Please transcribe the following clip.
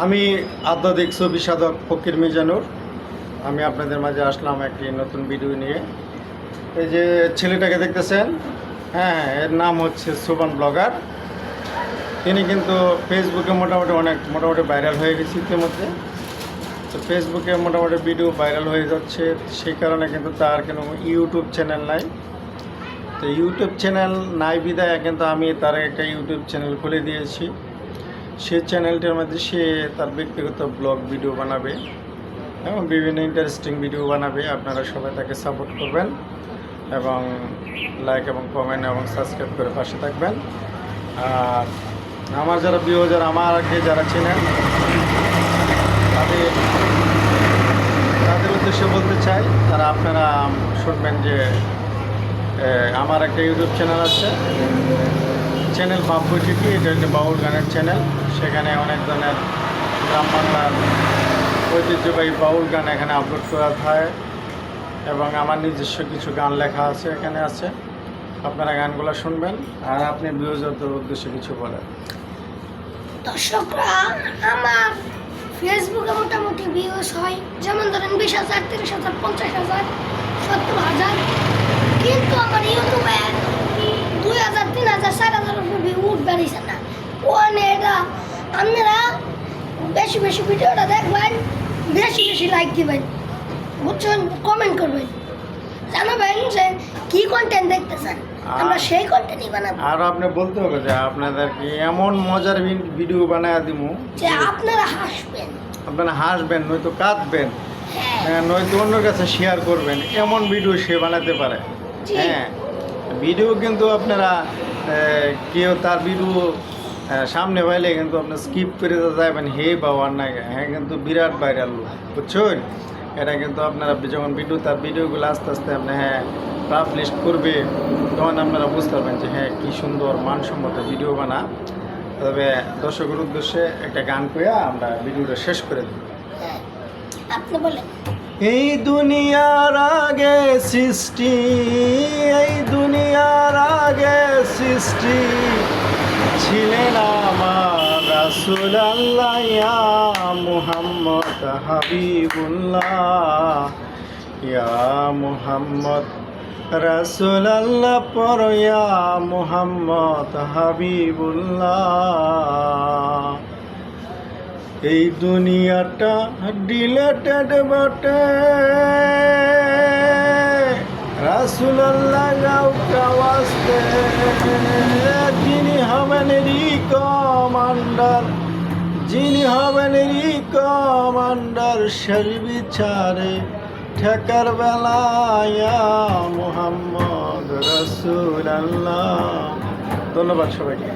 আমি আধ্যাত্মিক ছবি সাধক ফকির মিজানুর। আমি আপনাদের মাঝে আসলাম একটি নতুন ভিডিও নিয়ে। এই যে ছেলেটাকে দেখতেছেন, হ্যাঁ, এর নাম হচ্ছে সোবান ব্লগার। তিনি কিন্তু ফেসবুকে মোটামুটি ভাইরাল হয়ে গেছে ইতিমধ্যে। তো ফেসবুকে মোটামুটি ভিডিও ভাইরাল হয়ে যাচ্ছে, সেই কারণে কিন্তু তার কোনো ইউটিউব চ্যানেল নাই। তো ইউটিউব চ্যানেল নাই বিদায় কিন্তু আমি তার একটা ইউটিউব চ্যানেল খুলে দিয়েছি। সেই চ্যানেলটির মধ্যে সে তার ব্যক্তিগত ব্লগ ভিডিও বানাবে এবং বিভিন্ন ইন্টারেস্টিং ভিডিও বানাবে। আপনারা সবাই তাকে সাপোর্ট করবেন এবং লাইক এবং কমেন্ট এবং সাবস্ক্রাইব করে পাশে থাকবেন। আর আমার যারা ভিউয়ার, আমার আগে যারা চেনেন, তাদের উদ্দেশ্যে বলতে চাই, তারা আপনারা শুনবেন যে আমার একটা ইউটিউব চ্যানেল আছে, চ্যানেল বাপ্পু টিভি। এটা হচ্ছে বাউল গানের চ্যানেল। সেখানে অনেক ধরনের গ্রাম বাংলার ঐতিহ্যবাহী বাউল গান এখানে আপলোড করা হয় এবং আমার নিজস্ব কিছু গান লেখা আছে এখানে আছে। আপনারা গানগুলো শুনবেন আর আপনি ভিউয়ারদের উদ্দেশ্যে কিছু বলেন। দর্শকরা, আমার ফেসবুকে মোটামুটি ভিউজ হয়, যেমন ধরেন 20,000, 30,000, 50,000, 70,000, কিন্তু আমার ইউটিউবে 2,000, 3,000, 4,000 ভিউ বাড়িছে না। এটা আপনারা বেশি বেশি ভিডিওটা দেখবেন, বেশি বেশি লাইক দিবেন, বুঝছেন, কমেন্ট করবেন, জানাবেন যে কি কন্টেন্ট দেখতেছেন, আমরা সেই কন্টেন্টই বানাবো। আর আপনি বলতে হবে যে আপনাদেরকে এমন মজার ভিডিও বানায় দিব যে আপনারা হাসবেন, নয়তো কাঁদবেন, হ্যাঁ, নয়তো অন্যের কাছে শেয়ার করবেন। এমন ভিডিও সে বানাতে পারে। হ্যাঁ, ভিডিও কিন্তু আপনারা কেউ তার ভিডিও সামনে পাইলে কিন্তু আপনার স্কিপ করে যাবেন, হে বাবার না, হ্যাঁ, কিন্তু বিরাট ভাইরাল, বুঝছেন। এটা কিন্তু আপনারা যখন তার ভিডিওগুলো আস্তে আস্তে আপনি পাবলিশ করবে, তখন আপনারা বুঝতে পারবেন যে হ্যাঁ, কী সুন্দর মানসম্মত ভিডিও বানা। তবে দর্শকের উদ্দেশ্যে একটা গান কইয়া আমরা ভিডিওটা শেষ করে দেব। আপনি বলেন। এই দুনিয়ার আগে সৃষ্টি, এই দুনিয়ার আগে সৃষ্টি ছিলেন আমার রাসূল আল্লাহ, ইয়া মুহাম্মদ হাবিবুল্লাহ, ইয়া মুহাম্মদ রাসূল আল্লাহ পর, ইয়া মুহাম্মদ হাবিবুল্লাহ। এই দুনিয়াটা ডিলেটেড বটে, রাসূলুল্লাহ গাউটা ওয়াস্তে, যিনি হবেন রিকমান্ডার, যিনি হবেন রিকমান্ডার, শেষ বিচারে ঠেকার বেলায়, ইয়া মুহাম্মদ রাসূলুল্লাহ। ধন্যবাদ সবাইকে।